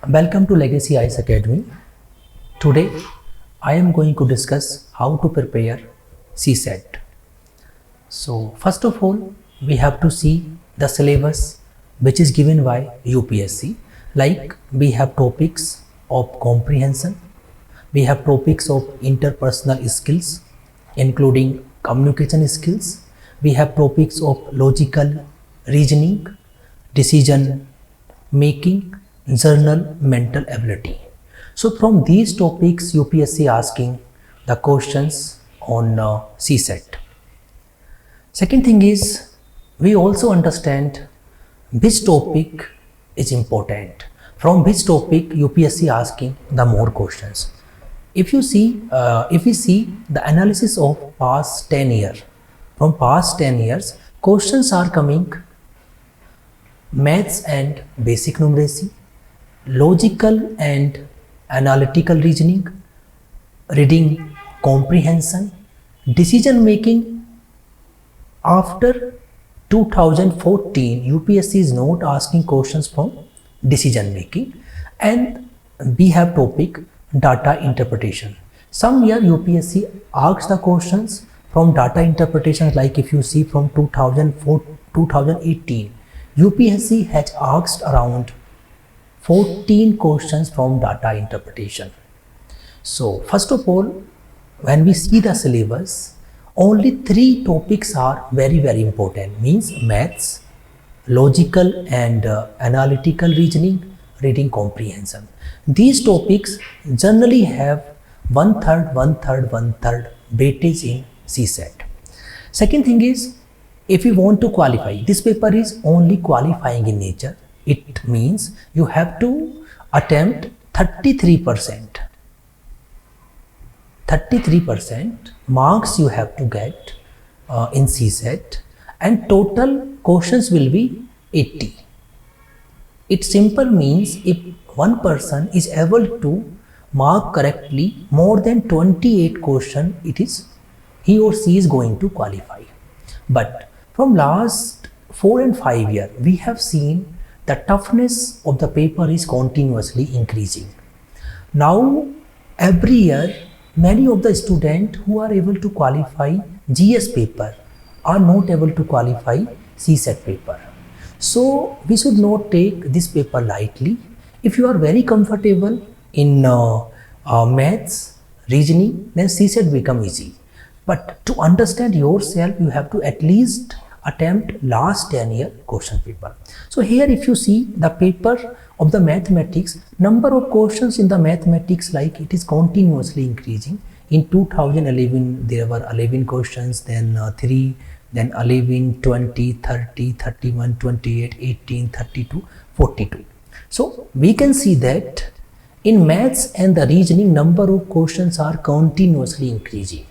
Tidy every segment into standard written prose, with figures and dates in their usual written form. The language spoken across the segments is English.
Welcome to Legacy IAS Academy. Today I am going to discuss how to prepare CSAT. So first of all, we have to see the syllabus which is given by UPSC. Like we have topics of comprehension, we have topics of interpersonal skills including communication skills, we have topics of logical reasoning, decision making, journal mental ability. So from these topics UPSC asking the questions on CSAT. Second thing is, we also understand which topic is important, from which topic UPSC asking the more questions. If we see the analysis of past 10 years, from past 10 years questions are coming maths and basic numeracy, logical and analytical reasoning, reading comprehension, decision making. After 2014 UPSC is not asking questions from decision making, and we have topic data interpretation. Some year UPSC asks the questions from data interpretation, like if you see from 2018 UPSC has asked around 14 questions from data interpretation. So first of all, when we see the syllabus, only 3 topics are very important, means maths, logical and analytical reasoning, reading comprehension. These topics generally have 1/3 weightage in CSAT. Second thing is, if you want to qualify, this paper is only qualifying in nature. It means you have to attempt 33% marks you have to get in CSAT, and total questions will be 80. It simple means if one person is able to mark correctly more than 28 questions, he or she is going to qualify. But from last 4 and 5 years, we have seen the toughness of the paper is continuously increasing. Now every year many of the students who are able to qualify GS paper are not able to qualify CSAT paper. So we should not take this paper lightly. If you are very comfortable in maths, reasoning, then CSAT become easy. But to understand yourself, you have to at least attempt last 10 year question paper. So here if you see the paper of the mathematics, number of questions in the mathematics, like it is continuously increasing. In 2011 there were 11 questions, then 3, then 11, 20, 30, 31, 28, 18, 32, 42. So we can see that in maths and the reasoning, number of questions are continuously increasing.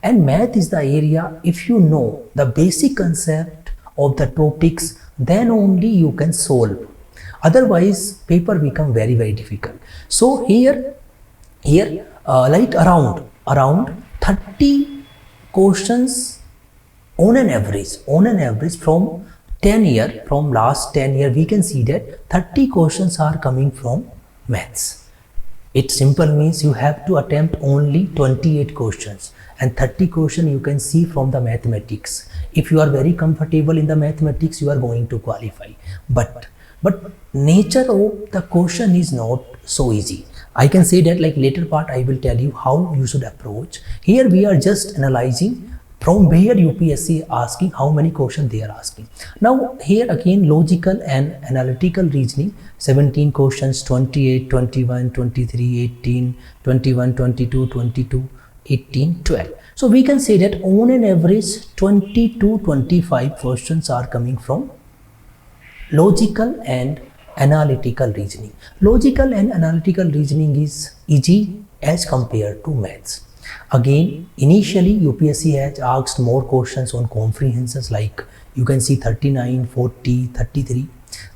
And math is the area, if you know the basic concept of the topics, then only you can solve. Otherwise paper become very difficult. So here like around 30 questions on an average from 10 year, from last 10 year, we can see that 30 questions are coming from maths. It simple means you have to attempt only 28 questions, and 30 questions you can see from the mathematics. If you are very comfortable in the mathematics, you are going to qualify. But nature of the question is not so easy. I can say that, like later part I will tell you how you should approach. Here we are just analyzing from where UPSC asking, how many questions they are asking. Now here again, logical and analytical reasoning, 17 questions, 28, 21, 23, 18, 21, 22, 22, 18, 12. So we can say that on an average 20 to 25 questions are coming from logical and analytical reasoning. Logical and analytical reasoning is easy as compared to maths. Again, initially UPSC has asked more questions on comprehensions, like you can see 39, 40, 33,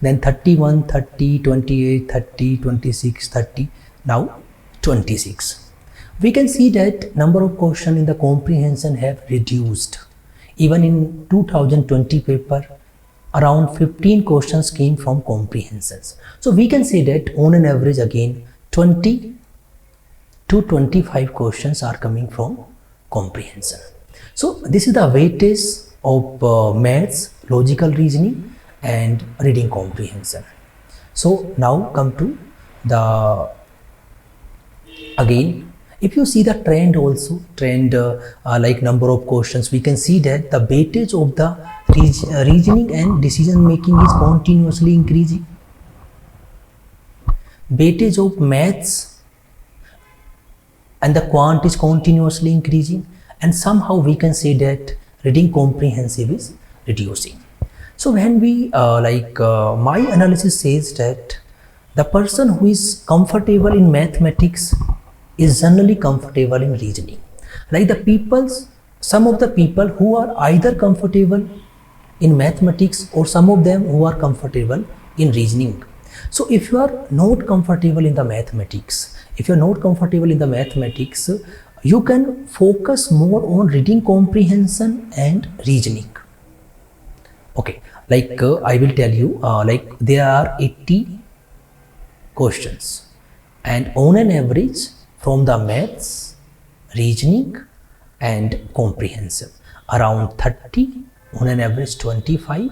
then 31, 30, 28, 30, 26, 30, now 26. We can see that number of questions in the comprehension have reduced. Even in 2020 paper, around 15 questions came from comprehensions. So we can say that on an average again 20 to 25 questions are coming from comprehension. So this is the weightage of maths, logical reasoning and reading comprehension. So now come to the again, if you see the trend also, like number of questions, we can see that the weightage of the reasoning and decision making is continuously increasing. Weightage of maths and the quant is continuously increasing, and somehow we can say that reading comprehensive is reducing. So when we my analysis says that the person who is comfortable in mathematics is generally comfortable in reasoning. Like some of the people who are either comfortable in mathematics or some of them who are comfortable in reasoning. So if you are not comfortable in the mathematics, you can focus more on reading comprehension and reasoning. Okay, I will tell you, there are 80 questions, and on an average from the maths, reasoning and comprehensive, around 30, on an average 25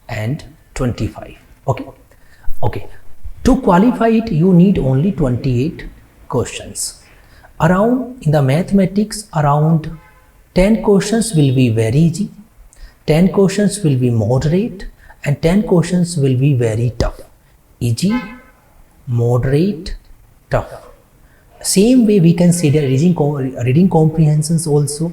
and 25. Okay. To qualify it, you need only 28 questions. Around in the mathematics, around 10 questions will be very easy, 10 questions will be moderate, and 10 questions will be very tough. Easy, moderate, tough. Same way we can say that reading comprehensions also,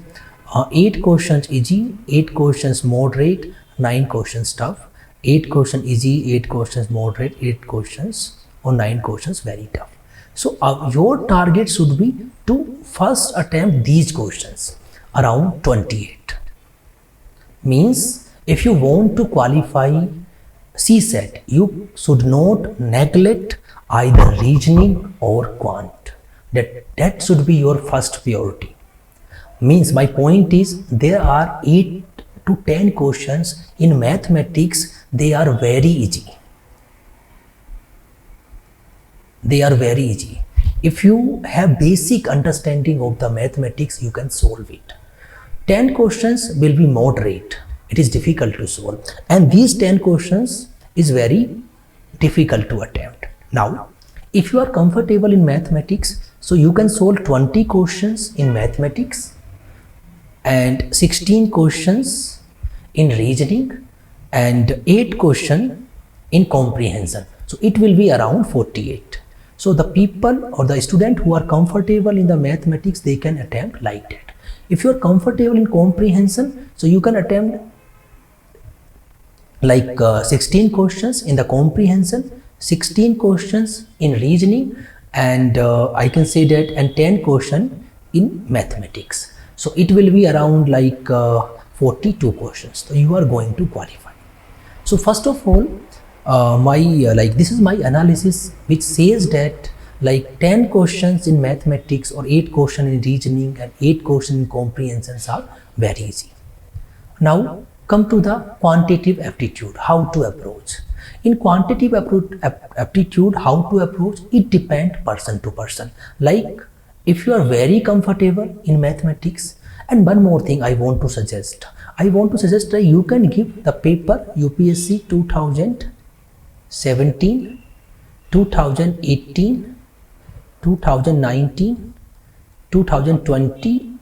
8 questions easy, 8 questions moderate, 9 questions tough, 8 questions easy, 8 questions moderate, 8 questions or 9 questions very tough. So your target should be to first attempt these questions, around 28. Means if you want to qualify CSAT, you should not neglect either reasoning or quant. That should be your first priority. Means my point is, there are 8 to 10 questions in mathematics, they are very easy. If you have basic understanding of the mathematics, you can solve it. 10 questions will be moderate, it is difficult to solve, and these 10 questions is very difficult to attempt. Now if you are comfortable in mathematics, so you can solve 20 questions in mathematics and 16 questions in reasoning and 8 questions in comprehension. So it will be around 48. So the people or the student who are comfortable in the mathematics, they can attempt like that. If you are comfortable in comprehension, so you can attempt 16 questions in the comprehension, 16 questions in reasoning, and I can say that, and 10 questions in mathematics. So it will be around 42 questions. So you are going to qualify. So first of all, this is my analysis, which says that 10 questions in mathematics or 8 questions in reasoning and 8 questions in comprehensions are very easy. Now come to the quantitative aptitude, how to approach. In quantitative aptitude, how to approach, it depends person to person. If you are very comfortable in mathematics, and one more thing I want to suggest that you can give the paper UPSC 2017, 2018, 2019, 2020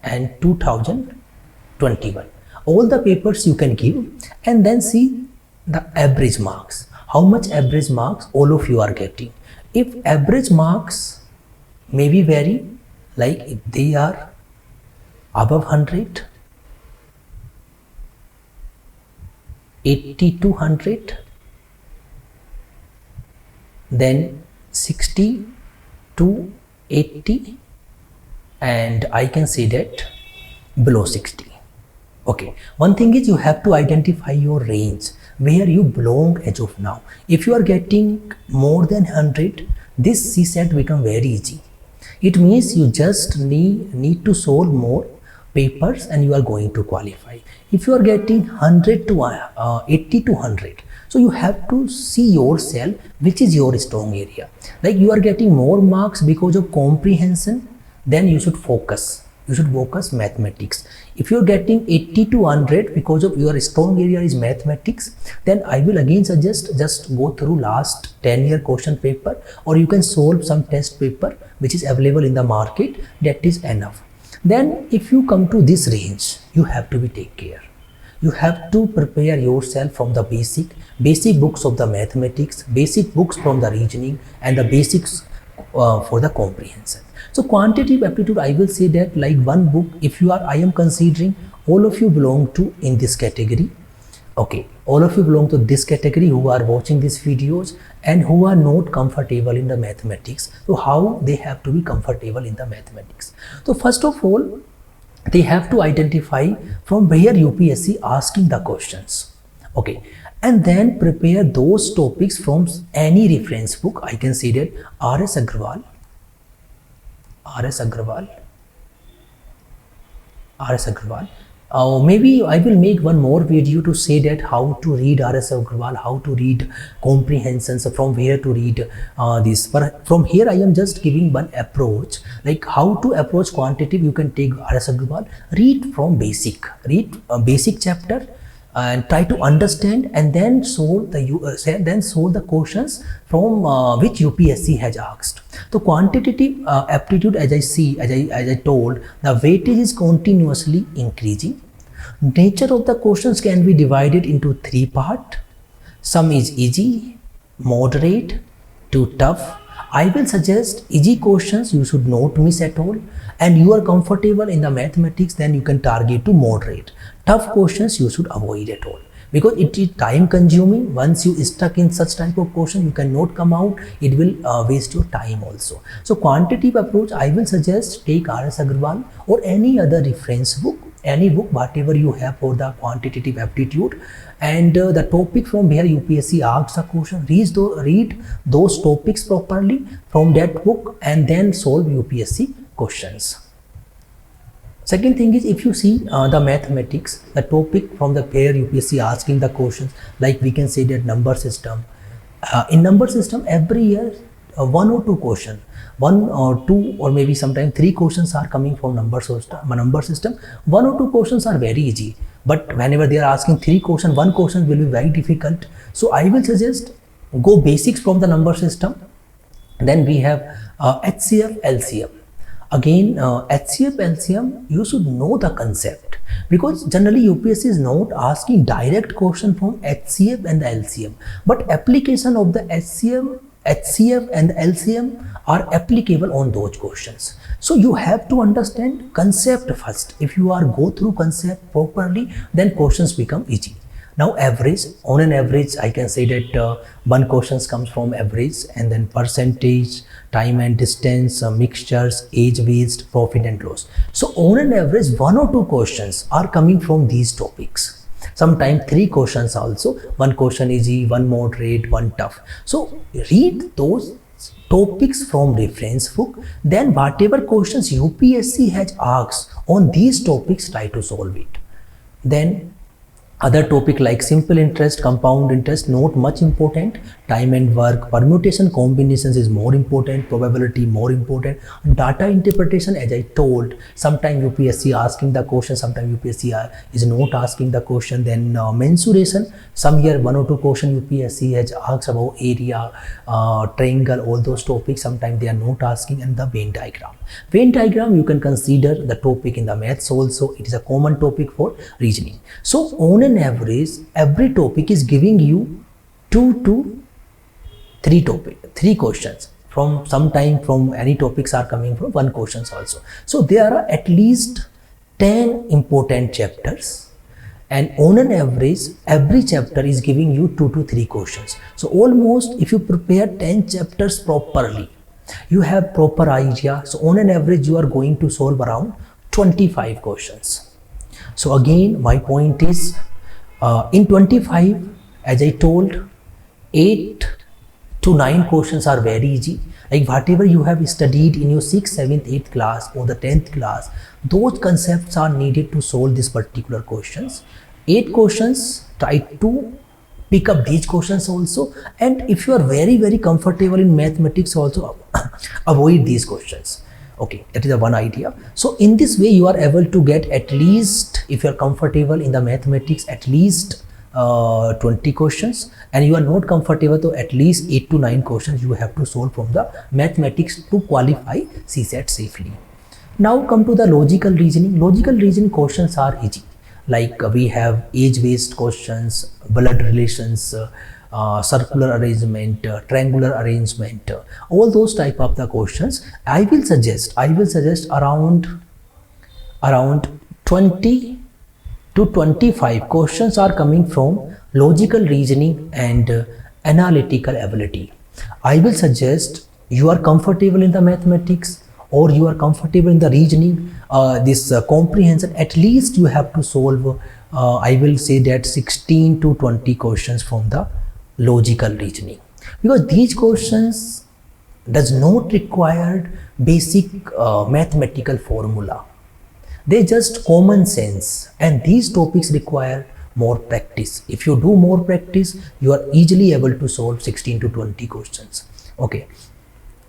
and 2021. All the papers you can give and then see the average marks. How much average marks all of you are getting. If average marks maybe vary, if they are above 100, 80 to 100, then 60 to 80, and I can say that below 60. Okay, one thing is you have to identify your range, where you belong as of now. If you are getting more than 100, this CSAT become very easy. It means you just need to solve more papers and you are going to qualify. If you are getting 100 to 80 to 100, so you have to see yourself which is your strong area. Like you are getting more marks because of comprehension, then you should focus mathematics. If you are getting 80 to 100 because of your strong area is mathematics, then I will again suggest just go through last 10-year question paper, or you can solve some test paper which is available in the market. That is enough. Then if you come to this range, you have to take care. You have to prepare yourself from the basic books of the mathematics, basic books from the reasoning, and the basics for the comprehension. So quantitative aptitude, I will say that like one book, if you are, I am considering all of you belong to in this category. Okay, all of you belong to this category who are watching these videos and who are not comfortable in the mathematics. So how they have to be comfortable in the mathematics? So first of all, they have to identify from where UPSC asking the questions. Okay, and then prepare those topics from any reference book. I can say that R.S. Agrawal, maybe I will make one more video to say that how to read R.S. Agrawal, how to read comprehensions, from where to read this. But from here I am just giving one approach, like how to approach quantitative. You can take R.S. Agrawal, read from basic, read a basic chapter and try to understand, and then solve the questions from which UPSC has asked. So quantitative aptitude, as I told, the weightage is continuously increasing. Nature of the questions can be divided into 3 parts. Some is easy, moderate to tough. I will suggest easy questions you should not miss at all, and you are comfortable in the mathematics, then you can target to moderate. Tough questions you should avoid at all, because it is time consuming. Once you stuck in such type of question, you cannot come out. It will waste your time also. So quantitative approach, I will suggest take R.S. Agrawal or any other reference book, any book whatever you have for the quantitative aptitude, and the topic from where UPSC asks a question, read those topics properly from that book and then solve UPSC questions. Second thing is, if you see the mathematics, the topic from the where UPSC asking the questions, like we can say that number system. In number system, every year 1 or 2 questions, 1 or 2 or maybe sometimes 3 questions are coming from number system. 1 or 2 questions are very easy, but whenever they are asking 3 questions, 1 question will be very difficult. So I will suggest go basics from the number system. Then we have HCF, LCM. Again, HCF, LCM, you should know the concept, because generally UPSC is not asking direct question from HCF and the LCM, but application of the HCF and the LCM are applicable on those questions. So you have to understand concept first. If you are go through concept properly, then questions become easy. Now average, on an average, I can say that 1 questions comes from average, and then percentage, time and distance, mixtures, age waste, profit and loss. So on an average, 1 or 2 questions are coming from these topics. Sometimes 3 questions also, 1 question easy, 1 moderate, 1 tough. So read those topics from reference book, then whatever questions UPSC has asked on these topics, try to solve it. Then other topic like simple interest, compound interest, not much important. Time and work, permutation combinations is more important, probability more important. Data interpretation, as I told, sometimes UPSC asking the question, sometimes UPSC is not asking the question. Then mensuration, some year 1 or 2 question UPSC has asked about area, triangle, all those topics, sometimes they are not asking. And the Venn diagram. Venn diagram, you can consider the topic in the maths also. It is a common topic for reasoning. So on an average, every topic is giving you 2 to 3 questions. From sometime from any topics are coming from 1 questions also. So there are at least 10 important chapters, and on an average, every chapter is giving you 2 to 3 questions. So almost if you prepare 10 chapters properly, you have proper idea. So on an average, you are going to solve around 25 questions. So again, my point is, in 25, as I told, 8 to 9 questions are very easy. Like whatever you have studied in your 6th, 7th, 8th class or the 10th class, those concepts are needed to solve these particular questions. 8 questions, try to pick up these questions also, and if you are very comfortable in mathematics also, avoid these questions. Okay, that is the one idea. So in this way you are able to get at least, if you are comfortable in the mathematics, at least 20 questions, and you are not comfortable, to at least 8 to 9 questions you have to solve from the mathematics to qualify CSAT safely. Now come to the logical reasoning. Logical reasoning questions are easy. Like we have age-based questions, blood relations, circular arrangement, triangular arrangement, all those type of the questions. I will suggest around 20 to 25 questions are coming from logical reasoning and analytical ability. I will suggest you are comfortable in the mathematics or you are comfortable in the reasoning, this comprehension, at least you have to solve, I will say that 16 to 20 questions from the logical reasoning, because these questions does not require basic mathematical formula. They just common sense, and these topics require more practice. If you do more practice, you are easily able to solve 16 to 20 questions. Okay,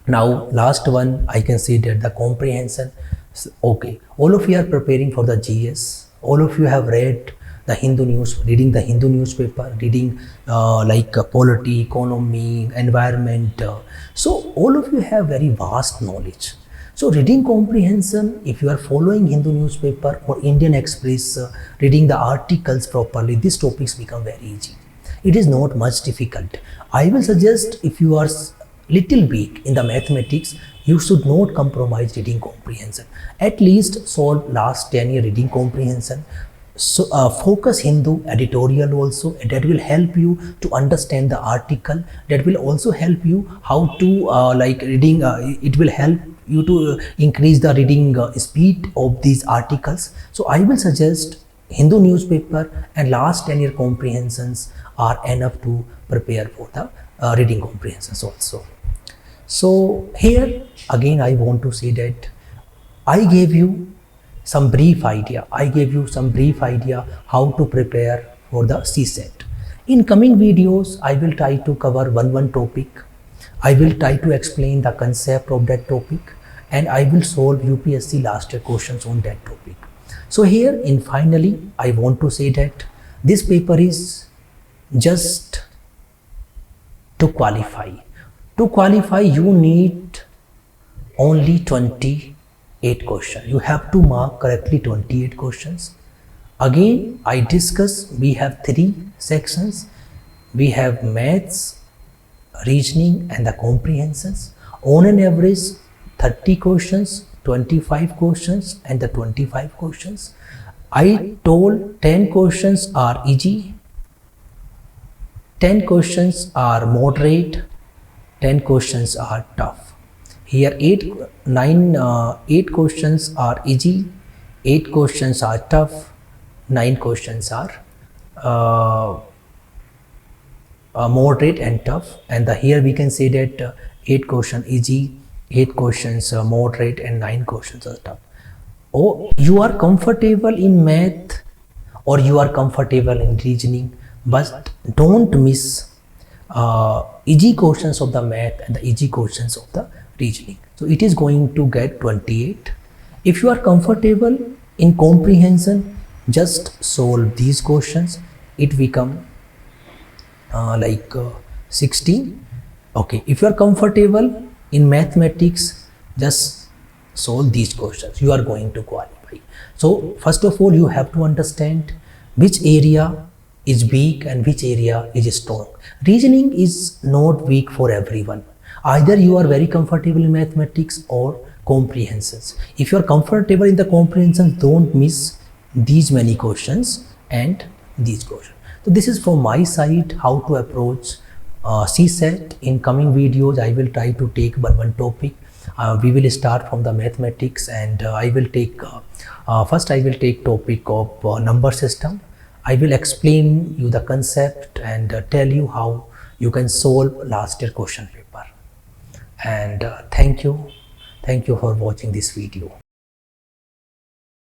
now last one, I can say that the comprehension. Okay, all of you are preparing for the GS. All of you have read the Hindu news, reading the Hindu newspaper, reading like polity, economy, environment. So all of you have very vast knowledge. So reading comprehension, if you are following Hindu newspaper or Indian Express, reading the articles properly, these topics become very easy. It is not much difficult. I will suggest, if you are little weak in the mathematics, you should not compromise reading comprehension. At least solve last 10 year reading comprehension. So focus Hindu editorial also, that will help you to understand the article. That will also help you how to like reading, it will help you to increase the reading speed of these articles. So I will suggest Hindu newspaper and last 10 year comprehensions are enough to prepare for the reading comprehensions also. So here again I want to say that I gave you some brief idea. How to prepare for the CSAT. In coming videos, I will try to cover one topic. I will try to explain the concept of that topic, and I will solve UPSC last year questions on that topic. So here in finally, I want to say that this paper is just to qualify. To qualify, you need only 28 questions. You have to mark correctly 28 questions. Again, I discuss, we have 3 sections. We have maths, reasoning and the comprehensions. On an average, 30 questions, 25 questions and the 25 questions. I told 10 questions are easy, 10 questions are moderate, 10 questions are tough. Here 8 questions are easy, 8 questions are tough, 9 questions are moderate and tough, and here we can say that 8 questions easy, 8 questions moderate and 9 questions are tough. Oh, you are comfortable in math or you are comfortable in reasoning, but don't miss easy questions of the math and the easy questions of the reasoning. So it is going to get 28. If you are comfortable in comprehension, just solve these questions. It become like 16. Okay, if you are comfortable in mathematics, just solve these questions. You are going to qualify. So first of all, you have to understand which area is weak and which area is strong. Reasoning is not weak for everyone. Either you are very comfortable in mathematics or comprehensions. If you are comfortable in the comprehensions, don't miss these many questions and these questions. So this is from my side how to approach CSAT. In coming videos, I will try to take one topic. We will start from the mathematics, and I will take first I will take topic of number system. I will explain you the concept and tell you how you can solve last year question paper. and thank you for watching this video.